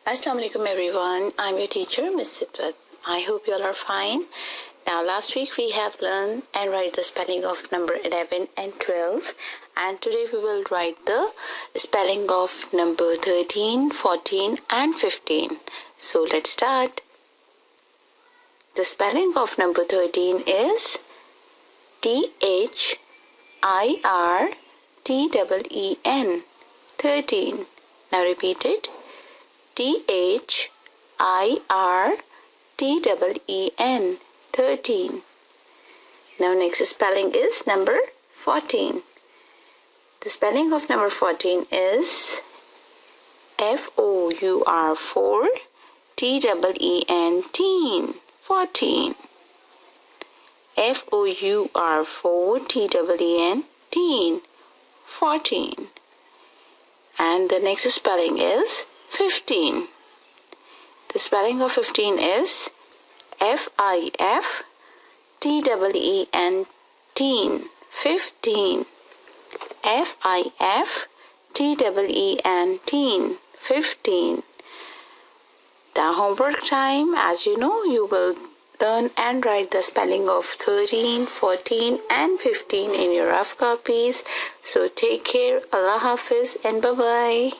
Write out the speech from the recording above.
Assalamu alaikum everyone. I'm your teacher, Miss Sitwat. I hope you all are fine. Now last week we have learned and write the spelling of number 11 and 12, and today we will write the spelling of number 13, 14 and 15. So let's start. The spelling of number 13 is THIRTEEN 13. Now repeat it. THIRTEEN 13. Now next spelling is number 14. The spelling of number 14 is FOUR4 TEEN teen 14. FOUR4 TEEN teen 14. And the next spelling is 15. The spelling of 15 is FIFTEEN teen 15. FIFTEEN teen 15. The homework time, as you know, you will learn and write the spelling of 13, 14 and 15 in your rough copies. So take care, Allah Hafiz and bye-bye.